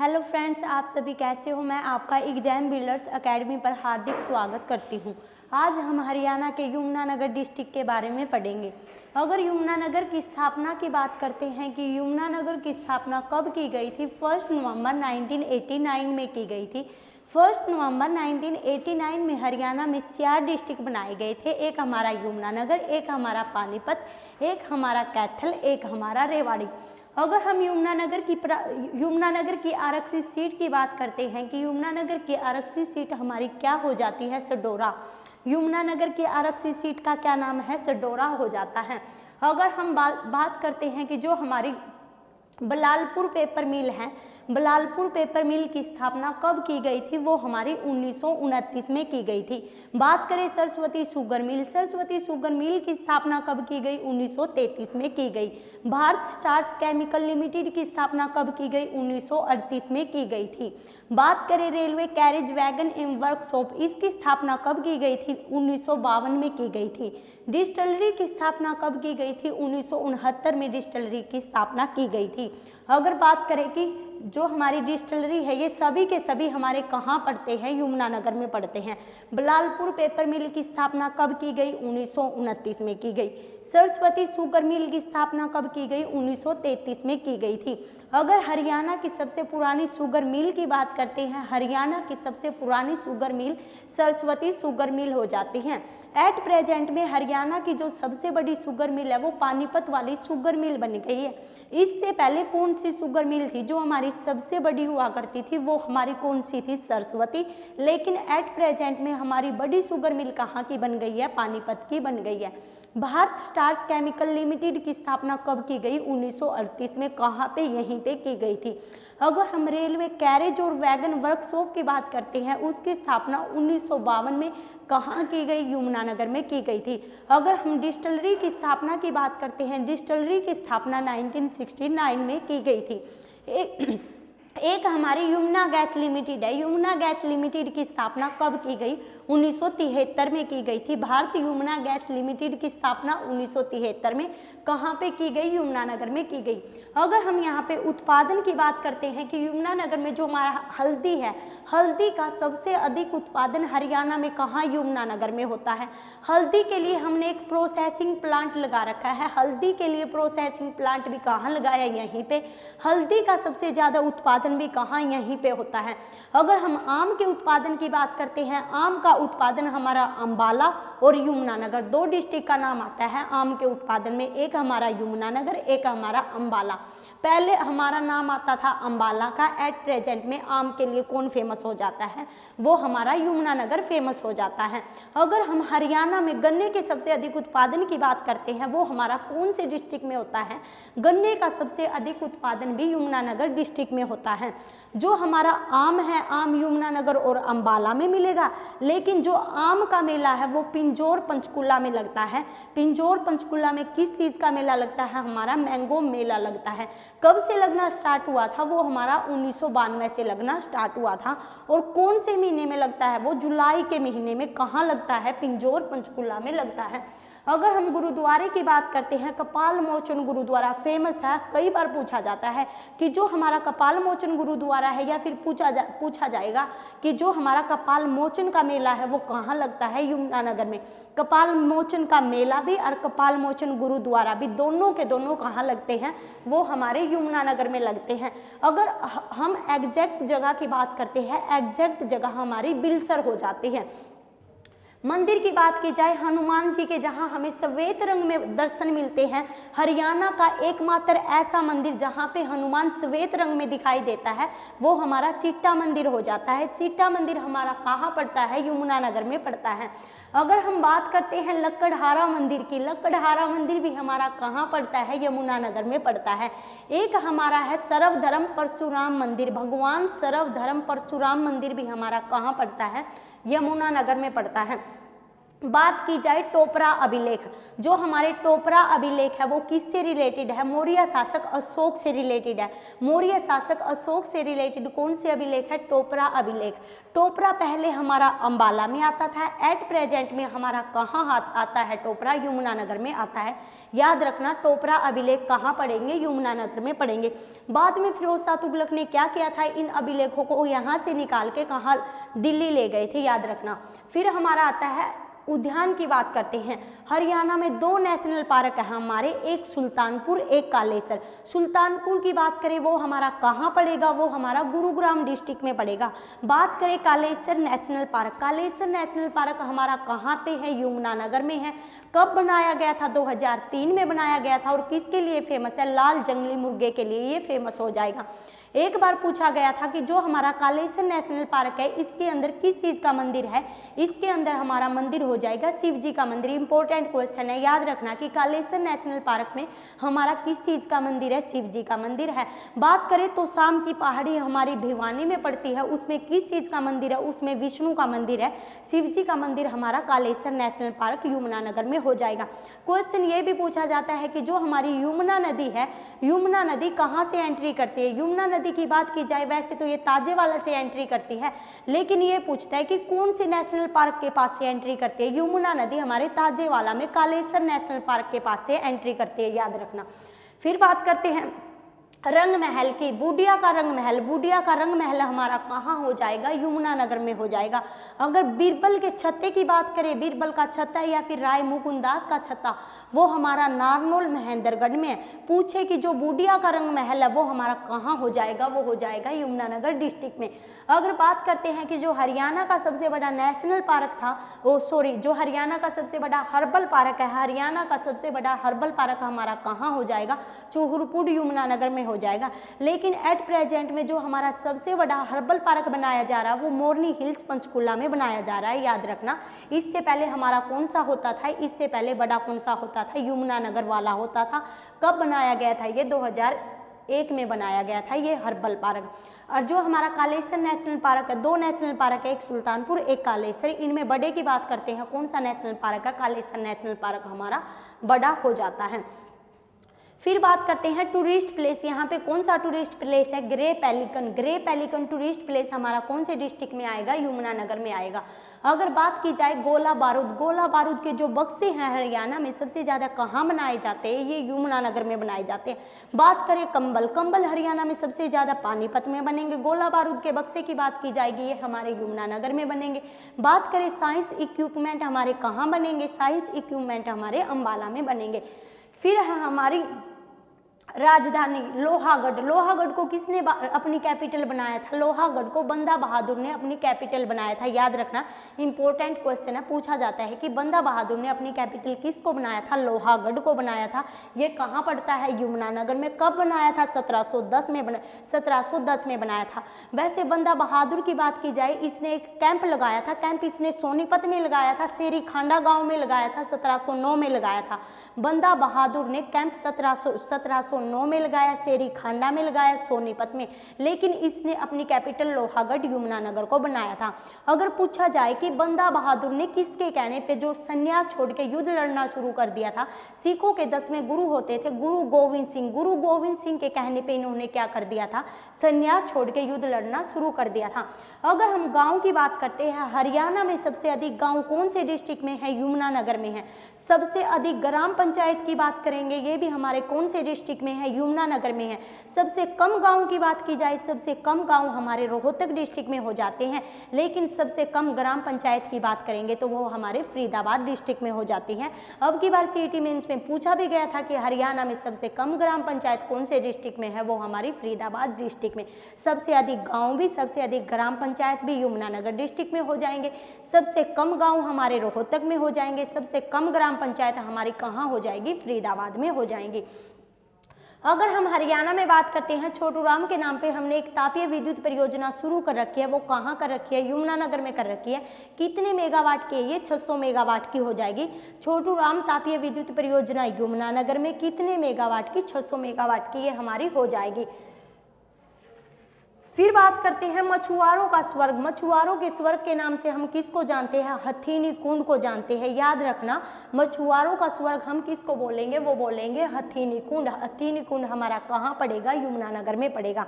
Hello friends, आप सभी कैसे हो। मैं आपका एग्जाम बिल्डर्स एकेडमी पर हार्दिक स्वागत करती हूं। आज हम हरियाणा के यमुनानगर डिस्ट्रिक्ट के बारे में पढ़ेंगे। अगर यमुनानगर की स्थापना की बात करते हैं कि यमुनानगर की स्थापना कब की गई थी, 1 नवंबर 1989 में की गई थी। 1 नवंबर 1989 में हरियाणा में 4 डिस्ट्रिक्ट बनाए गए थे। एक हमारा यमुनानगर, एक हमारा पानीपत, एक हमारा कैथल, एक हमारा रेवाड़ी। अगर हम यमुनानगर की आरक्षित सीट की बात करते हैं कि यमुनानगर की आरक्षित सीट हमारी क्या हो जाती है, सडोरा। यमुनानगर की आरक्षित सीट का क्या नाम है, सडोरा हो जाता है। अगर हम बात करते हैं कि जो हमारी बलालपुर पेपर मिल है, बलालपुर पेपर मिल की स्थापना कब की गई थी, वो हमारी 1929 में की गई थी। बात करें Saraswati sugar mill, Saraswati sugar mill की स्थापना कब की गई, 1933 में की गई। भारत स्टार्च केमिकल लिमिटेड की स्थापना कब की गई, 1938 में की गई थी। बात करें रेलवे कैरेज वैगन एवं वर्कशॉप, इसकी स्थापना कब की गई थी, 1952 में की गई थी। डिस्टिलरी की स्थापना कब की गई थी, 1969 में डिस्टिलरी की स्थापना की गई थी। अगर बात करें कि जो हमारी डिस्टिलरी है ये सभी के सभी हमारे कहाँ पड़ते हैं, यमुनानगर में पड़ते हैं। बलालपुर पेपर मिल की स्थापना कब की गई, 1929 में की गई। सरस्वती शुगर मिल की स्थापना कब की गई, 1933 में की गई थी। अगर हरियाणा की सबसे पुरानी शुगर मिल की बात करते हैं, हरियाणा की सबसे पुरानी sugar mill Saraswati sugar mill हो जाती है। एट प्रेजेंट में हरियाणा की जो सबसे बड़ी शुगर मिल है वो पानीपत वाली शुगर मिल बन गई है। इससे पहले कौन सी शुगर मिल थी जो हमारी सबसे बड़ी हुआ करती थी, वो हमारी कौन सी थी, सरस्वती। लेकिन एट प्रेजेंट में हमारी बड़ी शुगर मिल कहाँ की बन गई है, पानीपत की बन गई है। भारत स्टार्च केमिकल लिमिटेड की स्थापना कब की गई, 1938 में, कहाँ पे, यहीं पे की गई थी। अगर हम रेलवे कैरेज और वैगन वर्कशॉप की बात करते हैं, उसकी स्थापना 1952 में कहाँ की गई, यमुनानगर में की गई थी। अगर हम डिस्टिलरी की स्थापना की बात करते हैं, डिस्टिलरी की स्थापना 1969 में की गई थी। एक हमारी यमुना गैस लिमिटेड है, यमुना गैस लिमिटेड की स्थापना कब की गई, 1973 में की गई थी। भारत यमुना गैस लिमिटेड की स्थापना 1973 में कहाँ पे की गई, यमुनानगर में की गई। अगर हम यहाँ पे उत्पादन की बात करते हैं कि यमुनानगर में जो हमारा हल्दी है, हल्दी का सबसे अधिक उत्पादन हरियाणा में कहाँ, यमुनानगर में होता है। हल्दी के लिए हमने एक प्रोसेसिंग प्लांट लगा रखा है, हल्दी के लिए प्रोसेसिंग प्लांट भी कहाँ लगाया, यहीं पे। हल्दी का सबसे ज़्यादा उत्पादन भी कहाँ, यहीं पे होता है। अगर हम आम के उत्पादन की बात करते हैं, आम का उत्पादन हमारा अंबाला और यमुनानगर, 2 डिस्ट्रिक्ट का नाम आता है आम के उत्पादन में, एक हमारा यमुनानगर, एक हमारा अंबाला। पहले हमारा नाम आता था अंबाला का, एट प्रेजेंट में आम के लिए कौन फेमस हो जाता है, वो हमारा यमुनानगर फेमस हो जाता है। अगर हम हरियाणा में गन्ने के सबसे अधिक उत्पादन की बात करते हैं, वो हमारा कौन से डिस्ट्रिक्ट में होता है, गन्ने का सबसे अधिक उत्पादन भी यमुनानगर डिस्ट्रिक्ट में होता है। जो हमारा आम है, आम यमुनानगर और अंबाला में मिलेगा, लेकिन जो आम का मेला है वो पिंजौर पंचकुला में लगता है। पिंजौर पंचकुला में किस चीज़ का मेला लगता है, हमारा मैंगो मेला लगता है। कब से लगना स्टार्ट हुआ था, वो हमारा 1992 से लगना स्टार्ट हुआ था। और कौन से महीने में लगता है, वो जुलाई के महीने में कहाँ लगता है, पिंजौर पंचकुला में लगता है। अगर हम गुरुद्वारे की बात करते हैं, कपाल मोचन गुरुद्वारा फेमस है। कई बार पूछा जाता है कि जो हमारा कपाल मोचन गुरुद्वारा है, या फिर पूछा जाएगा कि जो हमारा कपाल मोचन का मेला है वो कहाँ लगता है, यमुनानगर में। कपाल मोचन का मेला भी और कपाल मोचन गुरुद्वारा भी, दोनों के दोनों कहाँ लगते हैं, वो हमारे यमुनानगर में लगते हैं। अगर हम एग्जैक्ट जगह की बात करते हैं, एग्जैक्ट जगह हमारी बिलसर हो जाती है। मंदिर की बात की जाए, हनुमान जी के जहां हमें श्वेत रंग में दर्शन मिलते हैं, हरियाणा का एकमात्र ऐसा मंदिर जहां पे हनुमान श्वेत रंग में दिखाई देता है, वो हमारा चिट्टा मंदिर हो जाता है। चिट्टा मंदिर हमारा कहाँ पड़ता है, यमुनानगर में पड़ता है। अगर हम बात करते हैं लक्कड़हारा मंदिर की, लक्कड़हारा मंदिर भी हमारा कहाँ पड़ता है, यमुनानगर में पड़ता है। एक हमारा है सर्वधर्म परशुराम मंदिर, भगवान सर्वधर्म परशुराम मंदिर भी हमारा कहाँ पड़ता है, यमुनानगर में पड़ता है। बात की जाए टोपरा अभिलेख, जो हमारे टोपरा अभिलेख है वो किससे रिलेटेड है? मौर्य शासक अशोक से रिलेटेड है। मौर्य शासक अशोक से रिलेटेड कौन से अभिलेख है? टोपरा अभिलेख। टोपरा पहले हमारा अंबाला में आता था, एट प्रेजेंट में हमारा कहाँ आता है? टोपरा यमुनानगर में आता है। याद रखना, टोपरा अभिलेख कहाँ पढ़ेंगे? यमुनानगर में पढ़ेंगे। बाद में फिरोज शाह तुगलक ने क्या किया था? इन अभिलेखों को यहाँ से निकाल के कहाँ? दिल्ली ले गए थे, याद रखना। फिर हमारा आता है उद्यान की बात करते हैं। हरियाणा में 2 नेशनल पार्क है हमारे, एक सुल्तानपुर, एक कालेसर। सुल्तानपुर की बात करें वो हमारा कहाँ पड़ेगा? वो हमारा गुरुग्राम डिस्ट्रिक्ट में पड़ेगा। बात करें Kalesar national park, Kalesar national park हमारा कहाँ पे है? यमुनानगर में है। कब बनाया गया था? 2003 में बनाया गया था। और किसके लिए फेमस है? लाल जंगली मुर्गे के लिए ये फेमस हो जाएगा। एक बार पूछा गया था कि जो हमारा कालेसर नेशनल पार्क है इसके अंदर किस चीज़ का मंदिर है? इसके अंदर हमारा मंदिर हो जाएगा शिव जी का मंदिर। इंपॉर्टेंट क्वेश्चन है, याद रखना कि कालेसर नेशनल पार्क में हमारा किस चीज़ का मंदिर है? शिव जी का मंदिर है। बात करें तो शाम की पहाड़ी हमारी भिवानी में पड़ती है, उसमें किस चीज़ का मंदिर है? उसमें विष्णु का मंदिर है। शिव जी का मंदिर हमारा कालेसर नेशनल पार्क यमुनानगर में हो जाएगा। क्वेश्चन ये भी पूछा जाता है कि जो हमारी यमुना नदी है, यमुना नदी कहाँ से एंट्री करती है? यमुना नदी की बात की जाए वैसे तो ये ताजेवाला से एंट्री करती है, लेकिन ये पूछता है कि कौन से नेशनल पार्क के पास से एंट्री करती है? यमुना नदी हमारे ताजेवाला में कालेसर नेशनल पार्क के पास से एंट्री करती है, याद रखना। फिर बात करते हैं रंग महल की। बूडिया का रंग महल, बूडिया का रंग महल हमारा कहाँ हो जाएगा? यमुनानगर में हो जाएगा। अगर बीरबल के छत्ते की बात करें, बीरबल का छत्ता या फिर राय मुकुंदास का छत्ता, वो हमारा नारनौल महेंद्रगढ़ में है। पूछे कि जो बूडिया का रंग महल है वो हमारा कहाँ हो जाएगा? वो हो जाएगा यमुनानगर डिस्ट्रिक्ट में। अगर बात करते हैं कि जो हरियाणा का सबसे बड़ा नेशनल पार्क था, जो हरियाणा का सबसे बड़ा हर्बल पार्क है, हरियाणा का सबसे बड़ा हर्बल पार्क हमारा कहाँ हो जाएगा? चूहरपुर यमुनानगर में हो जाएगा। लेकिन एट प्रेजेंट में जो हमारा सबसे बड़ा हर्बल पार्क बनाया जा रहा है वो मोरनी हिल्स पंचकुला में बनाया जा रहा है, याद रखना। इससे पहले हमारा कौन सा होता था? इससे पहले बड़ा कौन सा होता था? यमुनानगर वाला होता था। कब बनाया गया था? ये 2001 में बनाया गया था ये हर्बल पार्क। और जो हमारा कालेसर नेशनल पार्क है, 2 नेशनल पार्क है, एक सुल्तानपुर एक कालेसर। इनमें बड़े की बात करते हैं, कौन सा नेशनल पार्क है? कालेसर नेशनल पार्क हमारा बड़ा हो जाता है। फिर बात करते हैं टूरिस्ट प्लेस। यहाँ पे कौन सा टूरिस्ट प्लेस है? Grey pelican. Grey pelican tourist place हमारा कौन से डिस्ट्रिक्ट में आएगा? यमुनानगर में आएगा। अगर बात की जाए गोला बारूद, गोला बारूद के जो बक्से हैं हरियाणा में सबसे ज़्यादा कहाँ बनाए जाते हैं? ये यमुनानगर में बनाए जाते हैं। बात करें कंबल, कंबल हरियाणा में सबसे ज़्यादा पानीपत में बनेंगे। गोला बारूद के बक्से की बात की जाएगी, ये हमारे यमुनानगर में बनेंगे। बात करें साइंस इक्विपमेंट हमारे कहाँ बनेंगे? साइंस इक्विपमेंट हमारे अंबाला में बनेंगे। फिर है हमारी राजधानी लोहागढ़। लोहागढ़ को किसने अपनी कैपिटल बनाया था? लोहागढ़ को बंदा बहादुर ने अपनी कैपिटल बनाया था, याद रखना। इंपॉर्टेंट क्वेश्चन है, पूछा जाता है कि बंदा बहादुर ने अपनी कैपिटल किसको बनाया था? लोहागढ़ को बनाया था। ये कहाँ पड़ता है? यमुनानगर में। कब बनाया था? 1710 में बनाया था। वैसे बंदा बहादुर की बात की जाए, इसने एक कैंप लगाया था। कैंप इसने सोनीपत में लगाया था, सेरी खांडा गाँव में लगाया था, 1709 में लगाया था। बंदा बहादुर ने कैंप 1709 में लगाया, सेरी खांडा में लगाया, सोनीपत में। लेकिन इसने अपनी कैपिटल लोहागढ़ यमुनानगर को बनाया था। अगर पूछा जाए कि बंदा बहादुर ने किसके कहने पे जो संन्यास छोड़ के युद्ध लड़ना शुरू कर दिया था? सिखों के 10वें गुरु होते थे गुरु गोविंद सिंह। गुरु गोविंद सिंह के कहने पे इन्होंने क्या कर दिया था? संन्यास छोड़ के युद्ध लड़ना शुरू कर दिया था। अगर हम गाँव की बात करते हैं, हरियाणा में सबसे अधिक गाँव कौन से डिस्ट्रिक्ट में है? यमुनानगर में है। सबसे अधिक ग्राम पंचायत की बात करेंगे, ये भी हमारे कौन से डिस्ट्रिक्ट में है? यमुनानगर में है। सबसे कम गांव की बात की जाए, सबसे कम गांव हमारे रोहतक डिस्ट्रिक्ट में हो जाते हैं। लेकिन सबसे कम ग्राम पंचायत की बात करेंगे तो वो हमारे फरीदाबाद डिस्ट्रिक्ट में हो जाती हैं। अब की बार सीईटी मेंस में पूछा भी गया था कि हरियाणा में सबसे कम ग्राम पंचायत कौन से डिस्ट्रिक्ट में है? वो हमारी फरीदाबाद डिस्ट्रिक्ट में। सबसे अधिक गाँव भी, सबसे अधिक ग्राम पंचायत भी यमुनानगर डिस्ट्रिक्ट में हो जाएंगे। सबसे कम गाँव हमारे रोहतक में हो जाएंगे। सबसे कम ग्राम पंचायत हमारी कहाँ हो जाएगी? फरीदाबाद में हो जाएंगी। अगर हम हरियाणा में बात करते हैं, छोटू राम के नाम पे हमने एक तापीय विद्युत परियोजना शुरू कर रखी है। वो कहाँ कर रखी है? यमुनानगर में कर रखी है। कितने मेगावाट की है? ये 600 मेगावाट की हो जाएगी। छोटू राम तापीय विद्युत परियोजना यमुनानगर में कितने मेगावाट की? 600 मेगावाट की ये हमारी हो जाएगी। फिर बात करते हैं मछुआरों का स्वर्ग। मछुआरों के स्वर्ग के नाम से हम किसको जानते हैं? हथीनी कुंड को जानते हैं। याद रखना, मछुआरों का स्वर्ग हम किसको बोलेंगे? वो बोलेंगे हथीनी कुंड। हथीनी कुंड हमारा कहाँ पड़ेगा? यमुनानगर में पड़ेगा।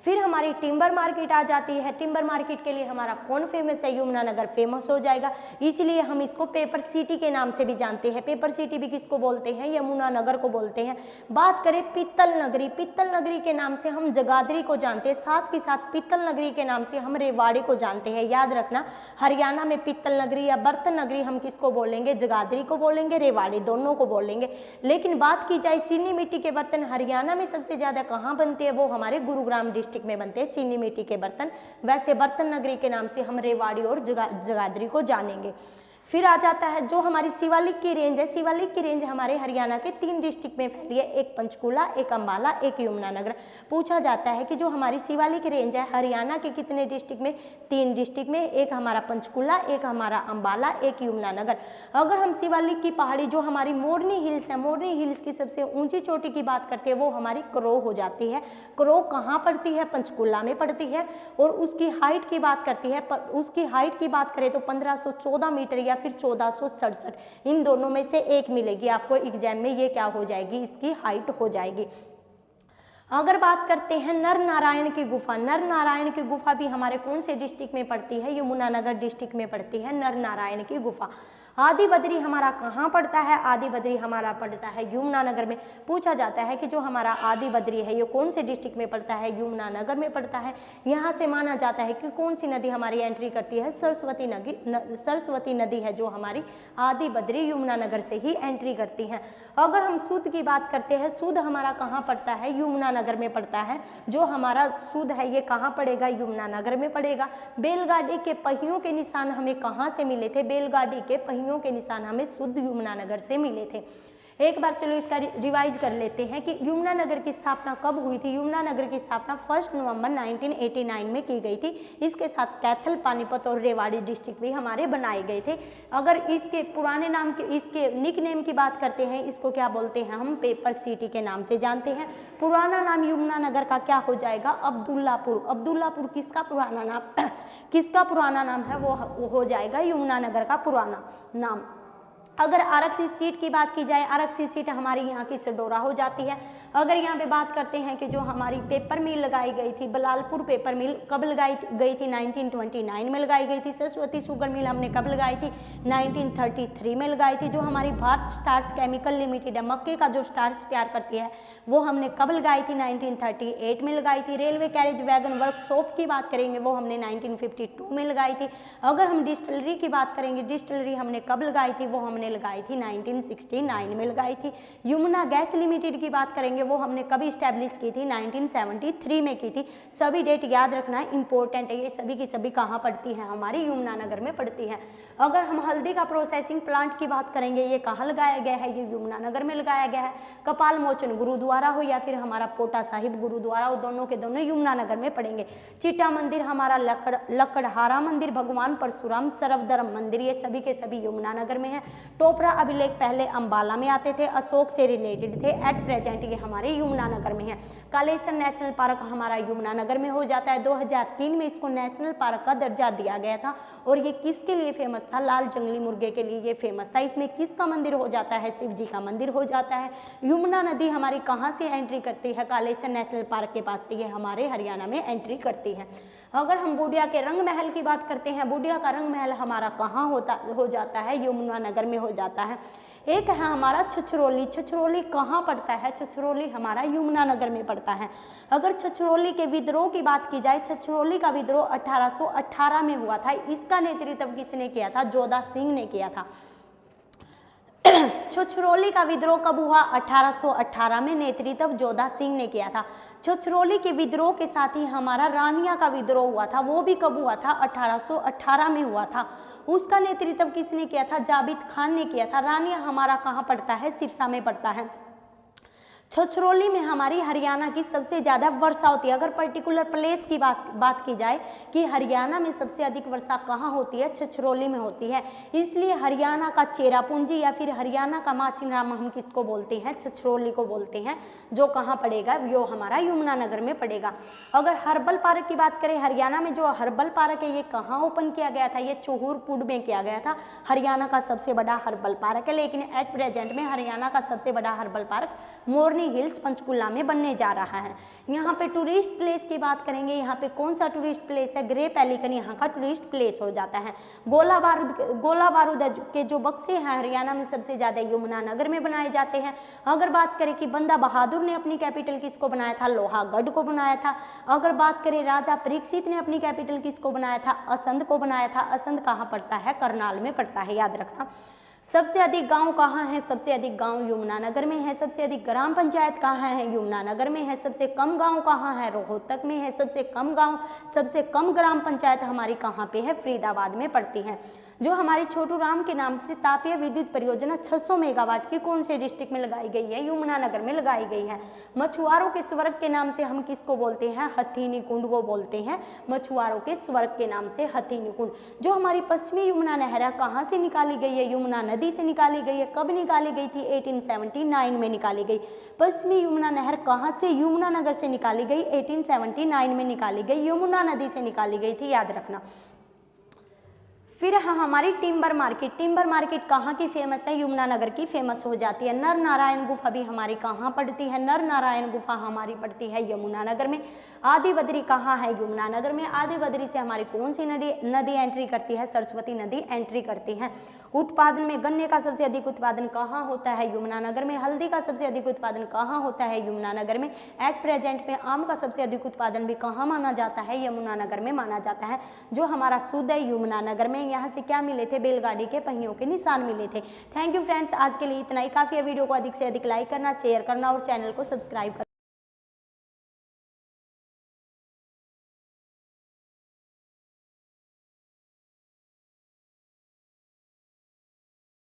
फिर हमारी टिम्बर मार्केट आ जाती है। टिम्बर मार्केट के लिए हमारा कौन फेमस है? यमुनानगर फेमस हो जाएगा, इसलिए हम इसको पेपर सिटी के नाम से भी जानते हैं। पेपर सिटी भी किसको बोलते हैं? यमुनानगर को बोलते हैं। बात करें पित्तल नगरी, पित्तल नगरी के नाम से हम जगाधरी को जानते हैं, साथ के साथ पित्तल नगरी के नाम से हम रेवाड़ी को जानते हैं। याद रखना, हरियाणा में पित्तल नगरी या बर्तन नगरी हम किसको बोलेंगे? जगाधरी को बोलेंगे, रेवाड़ी, दोनों को बोलेंगे। लेकिन बात की जाए चीनी मिट्टी के बर्तन हरियाणा में सबसे ज्यादा कहाँ बनते हैं? वो हमारे गुरुग्राम डिस्ट्रिक्ट में बनते हैं चीनी मिट्टी के बर्तन। वैसे बर्तन नगरी के नाम से हम रेवाड़ी और जगाधरी को जानेंगे। फिर आ जाता है जो हमारी शिवालिक की रेंज है। शिवालिक की रेंज हमारे हरियाणा के 3 डिस्ट्रिक्ट में फैली है, एक पंचकूला, एक अम्बाला, एक यमुनानगर। पूछा जाता है कि जो हमारी शिवालिक रेंज है हरियाणा के कितने डिस्ट्रिक्ट में? 3 डिस्ट्रिक्ट में, एक हमारा पंचकूला, एक हमारा अम्बाला, एक यमुनानगर। अगर हम शिवालिक की पहाड़ी जो हमारी मोरनी हिल्स है, मोरनी हिल्स की सबसे ऊंची चोटी की बात करते हैं वो हमारी क्रो हो जाती है। क्रो कहाँ पड़ती है? पंचकूला में पड़ती है। और उसकी हाइट की बात करती है, उसकी हाइट की बात करें तो 1514 मीटर या फिर 1467, इन दोनों में से एक मिलेगी आपको एग्जाम में। ये क्या हो जाएगी? इसकी हाइट हो जाएगी। अगर बात करते हैं नर नारायण की गुफा, नर नारायण की गुफा भी हमारे कौन से डिस्ट्रिक्ट में पड़ती है? यमुनानगर डिस्ट्रिक्ट में पड़ती है नर नारायण की गुफा। आदि बद्री हमारा कहाँ पड़ता है? आदि बद्री हमारा पड़ता है यमुनानगर में। पूछा जाता है कि जो हमारा आदि बद्री है ये कौन से डिस्ट्रिक्ट में पड़ता है? यमुनानगर में पड़ता है। यहाँ से माना जाता है कि कौन सी नदी हमारी एंट्री करती है? सरस्वती नदी है जो हमारी आदि बद्री यमुनानगर से ही एंट्री करती है। अगर हम सूद की बात करते हैं, सूद हमारा कहाँ पड़ता है? यमुनानगर में पड़ता है। जो हमारा सूद है ये कहाँ पड़ेगा? यमुनानगर में पड़ेगा। बैलगाड़ी के पहियों के निशान हमें कहाँ से मिले थे? बैलगाड़ी के पहियों के निशान हमें शुद्ध यमुनानगर से मिले थे। एक बार चलो इसका रिवाइज कर लेते हैं कि यमुनानगर की स्थापना कब हुई थी। यमुनानगर की स्थापना 1 नवंबर 1989 में की गई थी। इसके साथ कैथल, पानीपत और रेवाड़ी डिस्ट्रिक्ट भी हमारे बनाए गए थे। अगर इसके पुराने नाम के, इसके निक नेम की बात करते हैं, इसको क्या बोलते हैं? हम पेपर सिटी के नाम से जानते हैं। पुराना नाम यमुनानगर का क्या हो जाएगा? अब्दुल्लापुर। अब्दुल्लापुर किसका पुराना नाम किसका पुराना नाम है? वो हो जाएगा यमुनानगर का पुराना नाम। अगर आरक्षित सीट की बात की जाए, आरक्षित सीट हमारी यहाँ की सडोरा हो जाती है। अगर यहाँ पे बात करते हैं कि जो हमारी पेपर मिल लगाई गई थी, बलालपुर पेपर मिल कब लगाई गई थी? 1929 में लगाई गई थी। सरस्वती शुगर मिल हमने कब लगाई थी? 1933 में लगाई थी। जो हमारी भारत स्टार्च केमिकल लिमिटेड है, मक्के का जो स्टार्च तैयार करती है, वो हमने कब लगाई थी? 1938 में लगाई थी। रेलवे कैरेज वैगन वर्कशॉप की बात करेंगे वो हमने 1952 में लगाई थी। अगर हम डिस्टिलरी की बात करेंगे, डिस्टिलरी हमने कब लगाई थी? वो हमने लगाई थी 1969 में लगाई थी। यमुना गैस लिमिटेड की बात करेंगे वो हमने कभी स्टैब्लिश की थी? 1973 में की थी। सभी डेट याद रखना है, इंपॉर्टेंट है। ये सभी की सभी कहाँ पड़ती है? हमारी यमुनानगर में पड़ती है। अगर हम हल्दी का प्रोसेसिंग प्लांट की बात करेंगे, ये कहाँ लगाया गया है? ये यमुनानगर में लगाया गया है। कपाल मोचन गुरुद्वारा हो या फिर हमारा पोटा साहिब गुरुद्वारा हो, दोनों के दोनों यमुनानगर में पड़ेंगे। चिट्टा मंदिर हमारा, लकड़हारा मंदिर, भगवान परशुराम सर्वधर्म मंदिर, ये सभी के सभी यमुनानगर में है। टोपरा अभिलेख पहले अंबाला में आते थे, अशोक से रिलेटेड थे। एट प्रेजेंट ये हमारे यमुनानगर में है। कालेसर नेशनल पार्क हमारा यमुनानगर में हो जाता है। 2003 में इसको नेशनल पार्क का दर्जा दिया गया था। और ये किसके लिए फेमस था? लाल जंगली मुर्गे के लिए ये फेमस था। इसमें किसका मंदिर हो जाता है? शिव जी का मंदिर हो जाता है। यमुना नदी हमारी कहाँ से एंट्री करती है? कालेसर नेशनल पार्क के पास से ये हमारे हरियाणा में एंट्री करती है। अगर हम बूडिया के रंग महल की बात करते हैं, बूडिया का रंग महल हमारा कहाँ हो जाता है? यमुनानगर में हो जाता है। एक है हमारा छछरौली। छछरौली कहाँ पड़ता है? छछरौली हमारा यमुनानगर में पड़ता है। अगर छछरौली के विद्रोह की बात की जाए, छछरौली का विद्रोह 1818 में हुआ था। इसका नेतृत्व किसने किया था? जोधा सिंह ने किया था। छछरौली का विद्रोह कब हुआ? 1818 में नेतृत्व जोधा सिंह ने किया था। छछरौली के विद्रोह के साथ ही हमारा रानिया का विद्रोह हुआ था। वो भी कब हुआ था? 1818 में हुआ था। उसका नेतृत्व किसने किया था? जाबित खान ने किया था। रानिया हमारा कहाँ पड़ता है? सिरसा में पड़ता है। छछरौली में हमारी हरियाणा की सबसे ज़्यादा वर्षा होती है। अगर पर्टिकुलर प्लेस की बात की जाए कि हरियाणा में सबसे अधिक वर्षा कहाँ होती है, छछरौली में होती है। इसलिए हरियाणा का चेरापूंजी या फिर हरियाणा का मासिनराम हम किसको बोलते हैं, छछरौली को बोलते हैं, जो कहाँ पड़ेगा, वो हमारा यमुनानगर में पड़ेगा। अगर हर्बल पार्क की बात करें, हरियाणा में जो हर्बल पार्क है ये कहाँ ओपन किया गया था, ये चूहरपुर में किया गया था। हरियाणा का सबसे बड़ा हर्बल पार्क है, लेकिन एट प्रेजेंट में हरियाणा का सबसे बड़ा हर्बल पार्क मोरनी हिल्स पंचकुला में बनने जा रहा है। यहाँ पे टूरिस्ट प्लेस की बात करेंगे, यहाँ पे कौन सा टूरिस्ट प्लेस है, ग्रे पेलिकन यहाँ का टूरिस्ट प्लेस हो जाता है। गोला बारूद के जो बक्से हैं हरियाणा में सबसे ज़्यादा यमुनानगर में बनाए जाते हैं। अगर बात करें कि बंदा बहादुर ने अपनी कैपिटल किसको बनाया था, लोहागढ़ को बनाया था। अगर बात करें राजा परीक्षित ने अपनी कैपिटल किसको बनाया था, असंध को बनाया था। असंध कहाँ पड़ता है, करनाल में पड़ता है, याद रखना। सबसे अधिक गांव कहाँ है, सबसे अधिक गांव यमुनानगर में है। सबसे अधिक ग्राम पंचायत कहाँ है, यमुनानगर में है। सबसे कम गांव कहाँ है, रोहतक में है। सबसे कम ग्राम पंचायत हमारी कहाँ पे है, फरीदाबाद में पड़ती है। जो हमारी छोटू राम के नाम से तापीय विद्युत परियोजना 600 मेगावाट की कौन से डिस्ट्रिक्ट में लगाई गई है, यमुनानगर में लगाई गई है। मछुआरों के स्वर्ग के नाम से हम किसको बोलते हैं, हथिनी कुंड को बोलते हैं। मछुआरों के स्वर्ग के नाम से हथिनी कुंड। जो हमारी पश्चिमी यमुना नहर है कहाँ से निकाली गई है, यमुना नदी से निकाली गई है। कब निकाली गई थी, 1879 में निकाली गई। पश्चिमी यमुना नहर कहाँ से, यमुनानगर से निकाली गई, 1879 में निकाली गई, यमुना नदी से निकाली गई थी, याद रखना। फिर हमारी टिम्बर मार्केट कहाँ की फेमस है, यमुनानगर की फेमस हो जाती है। नर नारायण गुफा भी हमारी कहाँ पड़ती है, नर नारायण गुफा हमारी पड़ती है यमुनानगर में। आदि बद्री कहाँ है, यमुनानगर में। आदि बद्री से हमारी कौन सी नदी एंट्री करती है, सरस्वती नदी एंट्री करती है। उत्पादन में गन्ने का सबसे अधिक उत्पादन कहाँ होता है, यमुनानगर में। हल्दी का सबसे अधिक उत्पादन कहाँ होता है, यमुनानगर में। एट प्रेजेंट में आम का सबसे अधिक उत्पादन भी कहाँ माना जाता है, यमुनानगर में माना जाता है। जो हमारा शुद्ध है यमुनानगर में। यहाँ से क्या मिले थे, बैलगाड़ी के पहियों के निशान मिले थे। थैंक यू फ्रेंड्स, आज के लिए इतना ही काफ़ी है। वीडियो को अधिक से अधिक लाइक करना, शेयर करना और चैनल को सब्सक्राइब करना।